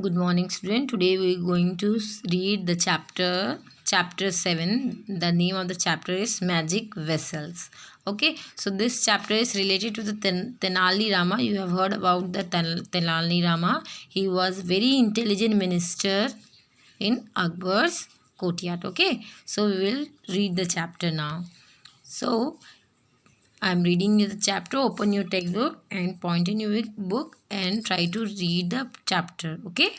Good morning, student. Today we are going to read the chapter 7. The name of the chapter is Magic Vessels. Okay, so this chapter is related to the Tenali Rama. You have heard about the Tenali Rama. He was very intelligent minister in Akbar's courtyard. Okay, so we will read the chapter now. So I am reading you the chapter. Open your textbook and point in your book and try to read the chapter. Okay.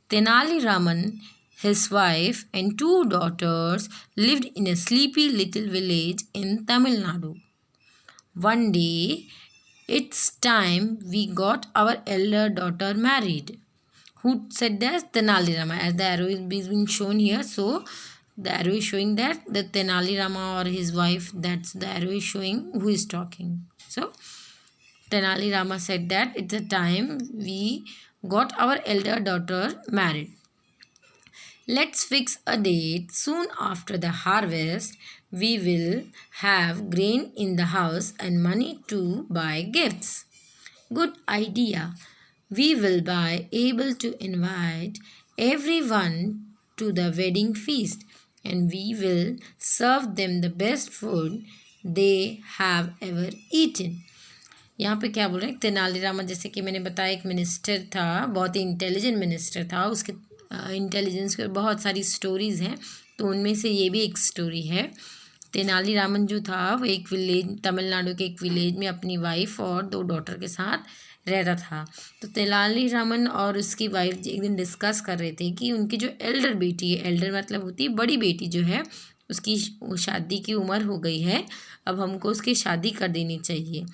Tenali Raman, his wife, and two daughters lived in a sleepy little village in Tamil Nadu. One day, it's time we got our elder daughter married. Who said that? Tenali Rama. As the arrow is being shown here, so the arrow is showing that the Tenali Rama or his wife, that's the arrow is showing who is talking. So Tenali Rama said that it's a time we got our elder daughter married. Let's fix a date soon after the harvest. We will have grain in the house and money to buy gifts. Good idea. We will be able to invite everyone to the wedding feast and we will serve them the best food they have ever eaten. यहाँ पे क्या बोल रहे हैं, तेनालीरामा जैसे कि मैंने बताया एक मिनिस्टर था, बहुत ही इंटेलिजेंट मिनिस्टर था. उसके इंटेलिजेंस के बहुत सारी स्टोरीज़ हैं, तो उनमें से ये भी एक स्टोरी है. तेनालीरामन जो था वो एक विलेज, तमिलनाडु के एक विलेज में अपनी वाइफ और दो डॉटर के साथ रहता था. तो तेनालीरामन और उसकी वाइफ एक दिन डिस्कस कर रहे थे कि उनकी जो एल्डर बेटी है, एल्डर मतलब होती है बड़ी बेटी, जो है उसकी शादी की उम्र हो गई है, अब हमको उसकी शादी कर देनी चाहिए.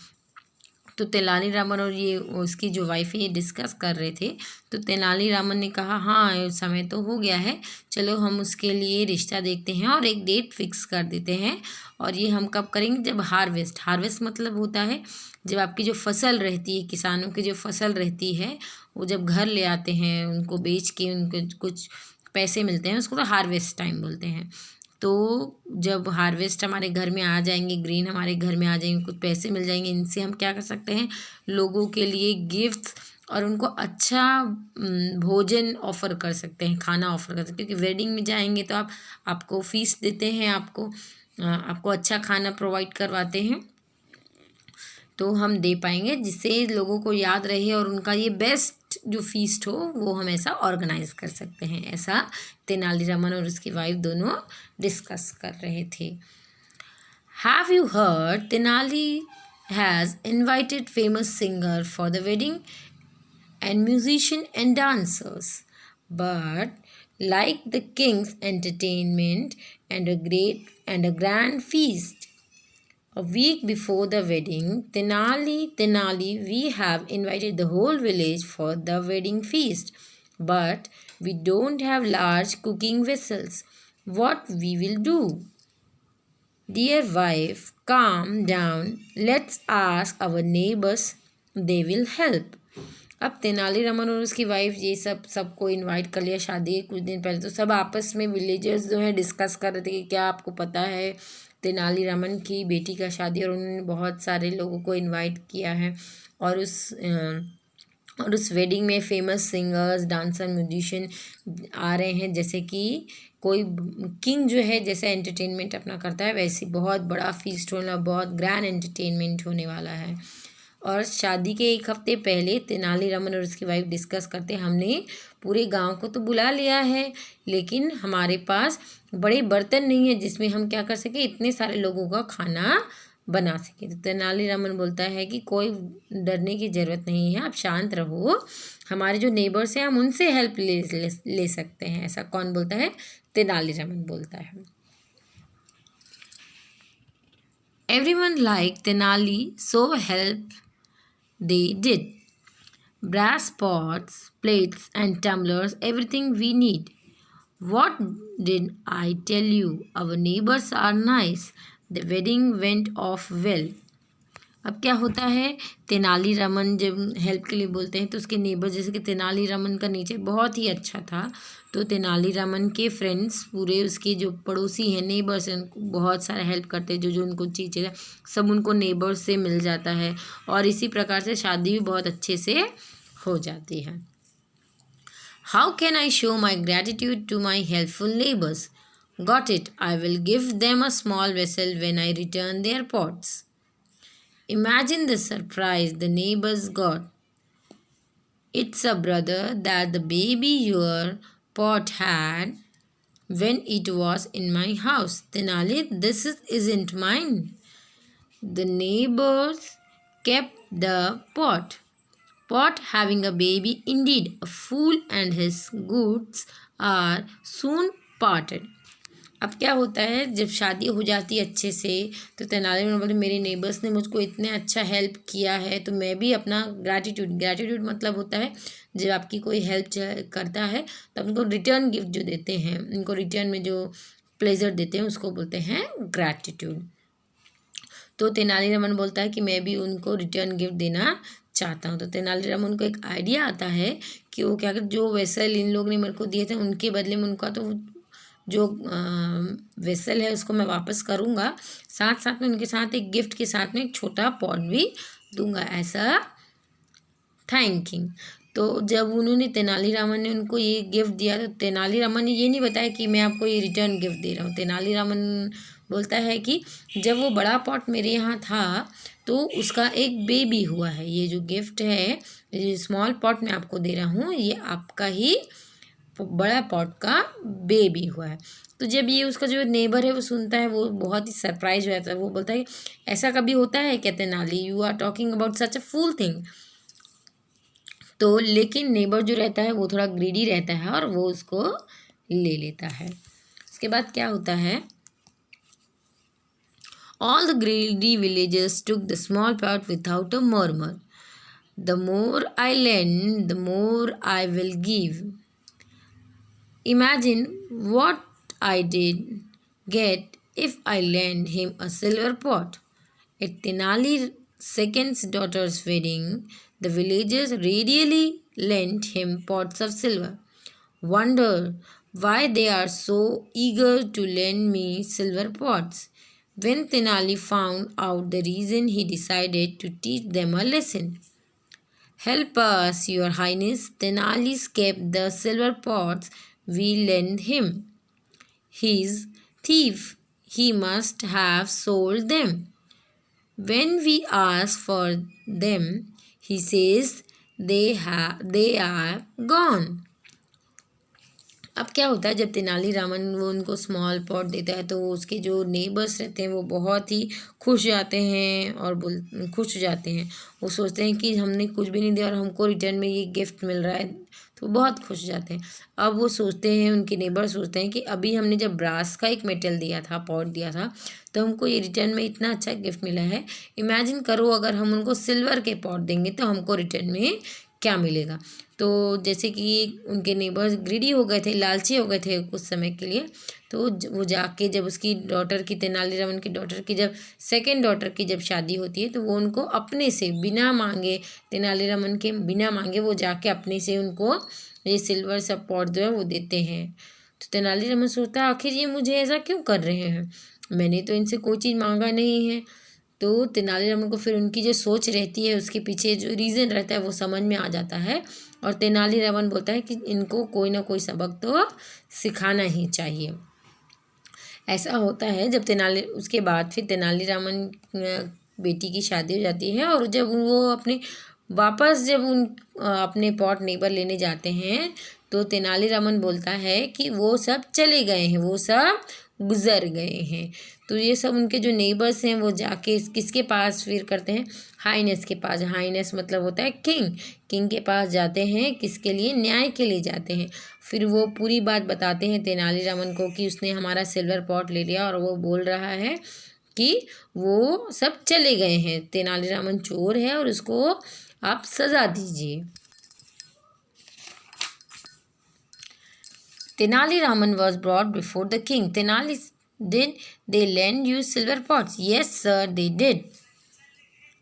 तो तेनालीरामन और ये उसकी जो वाइफ है ये डिस्कस कर रहे थे. तो तेनालीरामन ने कहा हाँ समय तो हो गया है, चलो हम उसके लिए रिश्ता देखते हैं और एक डेट फिक्स कर देते हैं. और ये हम कब करेंगे, जब हार्वेस्ट मतलब होता है जब आपकी जो फसल रहती है, किसानों की जो फसल रहती है वो जब घर ले आते हैं, उनको बेच के उनको कुछ पैसे मिलते हैं, उसको तो हार्वेस्ट टाइम बोलते हैं. तो जब हार्वेस्ट हमारे घर में आ जाएंगे, ग्रीन हमारे घर में आ जाएंगे, कुछ पैसे मिल जाएंगे, इनसे हम क्या कर सकते हैं, लोगों के लिए गिफ्ट और उनको अच्छा भोजन ऑफ़र कर सकते हैं, खाना ऑफ़र कर सकते हैं. क्योंकि वेडिंग में जाएंगे तो आपको फीस देते हैं, आपको अच्छा खाना प्रोवाइड करवाते हैं, तो हम दे पाएंगे जिससे लोगों को याद रहे और उनका ये बेस्ट जो फीस्ट हो वो हम ऐसा ऑर्गेनाइज कर सकते हैं. ऐसा तेनालीरामन और उसकी वाइफ दोनों डिस्कस कर रहे थे. Have you heard, Tenali has invited famous singer for the wedding and musician and dancers, but like the king's entertainment and a grand feast. A week before the wedding, Tenali, we have invited the whole village for the wedding feast, but we don't have large cooking vessels. What we will do? Dear wife, calm down. Let's ask our neighbors. They will help. अब तेनालीरामन और उसकी wife ये सबको invite कर लिया शादी के कुछ दिन पहले. तो सब आपस में विलेजर्स जो है डिस्कस कर रहे थे कि क्या आपको पता है तेनालीरामन की बेटी का शादी, और उन्होंने बहुत सारे लोगों को इनवाइट किया है और उस वेडिंग में फेमस सिंगर्स, डांसर, म्यूजिशियन आ रहे हैं. जैसे कि कोई किंग जो है जैसे एंटरटेनमेंट अपना करता है वैसे बहुत बड़ा फीस्ट होने वाला, बहुत ग्रैंड एंटरटेनमेंट होने वाला है. और शादी के एक हफ्ते पहले तेनालीरामन और उसकी वाइफ डिस्कस करते, हमने पूरे गांव को तो बुला लिया है लेकिन हमारे पास बड़े बर्तन नहीं है जिसमें हम क्या कर सके, इतने सारे लोगों का खाना बना सके. तो तेनालीरामन बोलता है कि कोई डरने की ज़रूरत नहीं है, आप शांत रहो, हमारे जो नेबर्स हैं हम उनसे हेल्प ले सकते हैं. ऐसा कौन बोलता है, तेनालीरामन बोलता है. Everyone like Tenali, so help they did. Brass pots, plates and tumblers, everything we need. What did I tell you? Our neighbors are nice. The wedding went off well. अब क्या होता है, तेनालीरामन जब हेल्प के लिए बोलते हैं तो उसके नेबर, जैसे कि तेनालीरामन का नेचर बहुत ही अच्छा था, तो तेनालीरामन के फ्रेंड्स पूरे उसके जो पड़ोसी हैं, नेबर्स हैं, उनको बहुत सारा हेल्प करते हैं. जो उनको चीज़ें सब उनको नेबर्स से मिल जाता है और इसी प्रकार से शादी भी बहुत अच्छे से हो जाती है. How can I show my gratitude to my helpful neighbors? Got it. I will give them a small vessel when I return their pots. Imagine the surprise the neighbors got. It's a brother that the baby your pot had when it was in my house. Tenali, isn't mine. The neighbors kept the pot having a baby indeed. A fool and his goods are soon parted. अब क्या होता है, जब शादी हो जाती है अच्छे से तो तेनालीरामन बोले मेरे नेबर्स ने मुझको इतने अच्छा हेल्प किया है तो मैं भी अपना ग्रैटिट्यूड मतलब होता है जब आपकी कोई हेल्प करता है तो उनको रिटर्न गिफ्ट जो देते हैं, उनको रिटर्न में जो प्लेजर देते हैं उसको बोलते हैं ग्रैटिट्यूड। तो तेनालीरामन बोलता है कि मैं भी उनको रिटर्न गिफ्ट देना चाहता हूँ। तो तेनालीरामन को एक आइडिया आता है कि वो क्या कर, जो वेसल इन लोग ने मेरे को दिए थे उनके बदले में उनका तो जो वेसल है उसको मैं वापस करूँगा, साथ साथ में उनके साथ एक गिफ्ट के साथ में एक छोटा पॉट भी दूंगा ऐसा थैंकिंग। तो जब उन्होंने तेनालीरामन ने उनको ये गिफ्ट दिया तो तेनालीरामन ने ये नहीं बताया कि मैं आपको ये रिटर्न गिफ्ट दे रहा हूँ। तेनालीरामन बोलता है कि जब वो बड़ा पॉट मेरे यहाँ था तो उसका एक बेबी हुआ है, ये जो गिफ्ट है, ये स्मॉल पॉट मैं आपको दे रहा हूँ, ये आपका ही बड़ा पॉट का बेबी हुआ है। तो जब ये उसका जो नेबर है वो सुनता है वो बहुत ही सरप्राइज हो जाता है। वो बोलता है कि ऐसा कभी होता है क्या Tenali, you are talking about such a fool thing. तो लेकिन नेबर जो रहता है वो थोड़ा ग्रीडी रहता है और वो उसको ले लेता है। उसके बाद क्या होता है, all the greedy villagers took the small pot without a murmur. The more I lend, the more I will give. Imagine what I did get if I lent him a silver pot. At Tenali second's daughter's wedding, the villagers readily lent him pots of silver. Wonder why they are so eager to lend me silver pots. When Tenali found out the reason, he decided to teach them a lesson. Help us, your highness. Tenali kept the silver pots we lent him. He's thief. He must have sold them. When we ask for them, he says they are gone. अब क्या होता है, जब तेनालीरामन वो उनको small pot देता है तो उसके जो नेबर्स रहते हैं वो बहुत ही खुश जाते हैं और खुश हो जाते हैं। वो सोचते हैं कि हमने कुछ भी नहीं दिया और हमको रिटर्न में ये गिफ्ट मिल रहा है, तो बहुत खुश जाते हैं। अब वो सोचते हैं, उनके नेबर सोचते हैं कि अभी हमने जब ब्रास का एक मेटल दिया था, पॉट दिया था, तो हमको ये रिटर्न में इतना अच्छा गिफ्ट मिला है। इमेजिन करो अगर हम उनको सिल्वर के पॉट देंगे तो हमको रिटर्न में क्या मिलेगा। तो जैसे कि उनके नेबर्स ग्रीडी हो गए थे, लालची हो गए थे कुछ समय के लिए, तो वो जाके जब उसकी डॉटर की, तेनालीरामन की डॉटर की जब सेकंड डॉटर की जब शादी होती है तो वो उनको अपने से बिना मांगे, तेनालीरामन के बिना मांगे वो जाके अपने से उनको ये सिल्वर सब पॉट जो है वो देते हैं। तो तेनालीरामन सोचता है आखिर ये मुझे ऐसा क्यों कर रहे हैं, मैंने तो इनसे कोई चीज़ मांगा नहीं है। तो तेनालीरामन को फिर उनकी जो सोच रहती है उसके पीछे जो रीज़न रहता है वो समझ में आ जाता है और तेनालीरामन बोलता है कि इनको कोई ना कोई सबक तो सिखाना ही चाहिए। ऐसा होता है जब उसके बाद फिर तेनालीरामन बेटी की शादी हो जाती है और जब वो अपने पॉट नेबर लेने जाते हैं तो तेनालीरामन बोलता है कि वो सब चले गए हैं, वो सब गुजर गए हैं। तो ये सब उनके जो नेबर्स हैं वो जाके किसके पास फिर करते हैं, हाईनेस के पास। हाईनेस मतलब होता है किंग के पास जाते हैं, किसके लिए, न्याय के लिए जाते हैं। फिर वो पूरी बात बताते हैं तेनालीरामन को कि उसने हमारा सिल्वर पॉट ले लिया और वो बोल रहा है कि वो सब चले गए हैं, तेनालीरामन चोर है और उसको आप सजा दीजिए। Tenali was brought before the king. Tenali, did they lend you silver pots? Yes, sir, they did.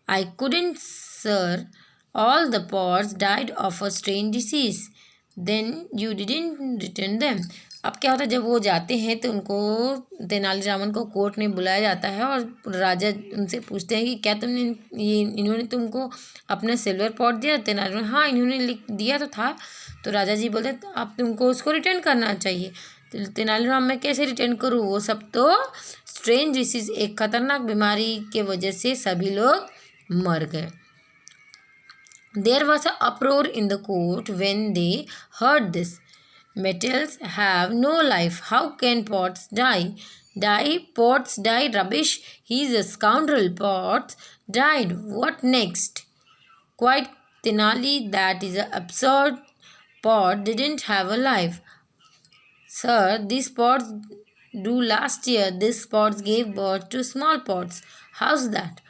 I couldn't, sir. All the pots died of a strange disease. Then you didn't return them. अब क्या होता है, जब वो जाते हैं तो उनको तेनालीरामन को कोर्ट में बुलाया जाता है और राजा उनसे पूछते हैं कि क्या तुमने इन्होंने तुमको अपना सिल्वर पॉट दिया? तेनालीरामन, हाँ इन्होंने लिख दिया तो था। तो राजा जी बोलते अब तुमको उसको रिटर्न करना चाहिए। तो तेनालीराम, मैं कैसे रिटर्न करूँ? वो सब तो स्ट्रेंज डिसीज, एक खतरनाक बीमारी के वजह से सभी लोग मर गए। There was an uproar in the court when they heard this. Metals have no life. How can Potts die? Potts died. Rubbish. He's a scoundrel. Potts died. What next? Quite Tenali, that is absurd. Pot didn't have a life. Sir, these pots do last year. These pots gave birth to small pots. How's that?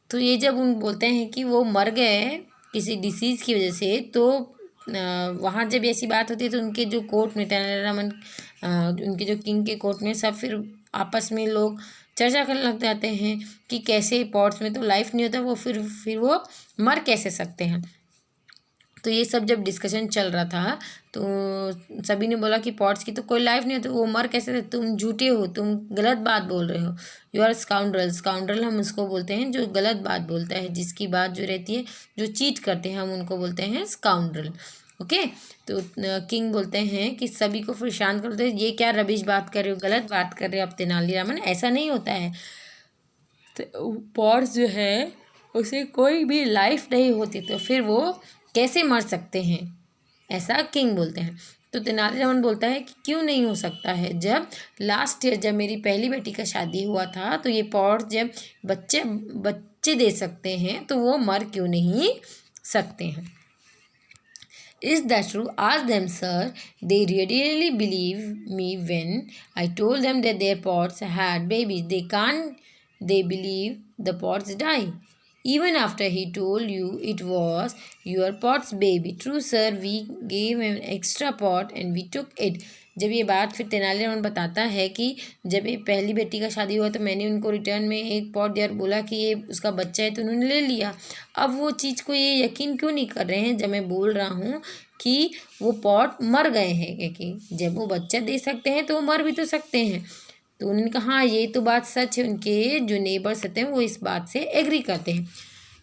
तो ये जब उन बोलते हैं कि वो मर गए किसी डिसीज़ की वजह से, तो वहाँ जब ऐसी बात होती है तो उनके जो कोर्ट में तेनालीरामन, उनके जो किंग के कोर्ट में सब फिर आपस में लोग चर्चा करने लग जाते हैं कि कैसे पॉट्स में तो लाइफ नहीं होता, वो फिर वो मर कैसे सकते हैं। तो ये सब जब डिस्कशन चल रहा था तो सभी ने बोला कि पॉट्स की तो कोई लाइफ नहीं होती, वो मर कैसे थे? तुम झूठे हो, तुम गलत बात बोल रहे हो। You are scoundrel. स्काउंड्रल हम उसको बोलते हैं जो गलत बात बोलता है, जिसकी बात जो रहती है, जो चीट करते हैं, हम उनको बोलते हैं स्काउंड्रल। ओके। तो किंग बोलते हैं कि सभी को फिर शांत कर दो, ये क्या रबिश बात कर रहे हो, गलत बात कर रहे हो आप तेनालीरामन, ऐसा नहीं होता है। तो पॉट्स जो है उसे कोई भी लाइफ नहीं होती, तो फिर वो कैसे मर सकते हैं, ऐसा किंग बोलते हैं। तो तेनालीरामन बोलता है कि क्यों नहीं हो सकता है, जब लास्ट ईयर जब मेरी पहली बेटी का शादी हुआ था तो ये पॉट्स जब बच्चे दे सकते हैं तो वो मर क्यों नहीं सकते हैं। Is that true? Ask them, sir. They really believe me when I told them that their pots had babies. They believe the pots die. Even after he told you it was your pot's baby. True, sir. We gave him an extra pot and we took it. जब ये बात फिर तेनालीरामन बताता है कि जब ये पहली बेटी का शादी हुआ तो मैंने उनको रिटर्न में एक पॉट दिया और बोला कि ये उसका बच्चा है, तो उन्होंने ले लिया। अब वो चीज़ को ये यकीन क्यों नहीं कर रहे हैं जब मैं बोल रहा हूँ कि वो पॉट मर गए हैं, क्योंकि जब वो बच्चा दे सकते हैं तो वो मर भी तो सकते हैं। तो उन्होंने कहा हाँ ये तो बात सच है। उनके जो नेबर्स होते हैं वो इस बात से एग्री करते हैं।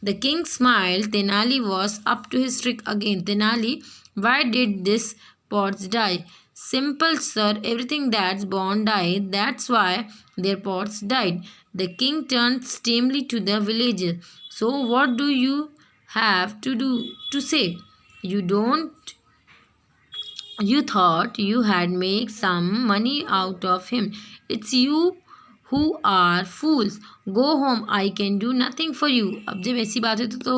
The king smile. Tenali was up to his trick again. Tenali, why did this pots die? Simple, sir. Everything that's born died. That's why their pots died. The king turned sternly to the villagers. So what do you have to say? You don't. You thought you had made some money out of him. It's you who are fools. Go home. I can do nothing for you. अब जब ऐसी बात होती तो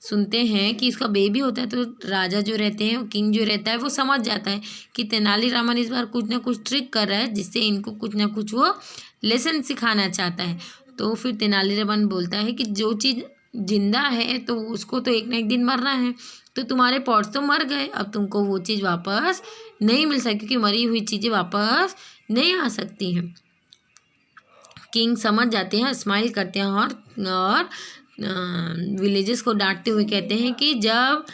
सुनते हैं कि इसका बेबी होता है, तो राजा जो रहते हैं, किंग जो रहता है, वो समझ जाता है कि तेनालीरामन इस बार कुछ ना कुछ ट्रिक कर रहा है जिससे इनको कुछ ना कुछ वो लेसन सिखाना चाहता है। तो फिर तेनालीरामन बोलता है कि जो चीज़ जिंदा है तो उसको तो एक ना एक दिन मरना है, तो तुम्हारे पॉट्स तो मर गए, अब तुमको वो चीज़ वापस नहीं मिल सकती, क्योंकि मरी हुई चीज़ें वापस नहीं आ सकती हैं। किंग समझ जाते हैं, स्माइल करते हैं और विलेजेस को डांटते हुए कहते हैं कि जब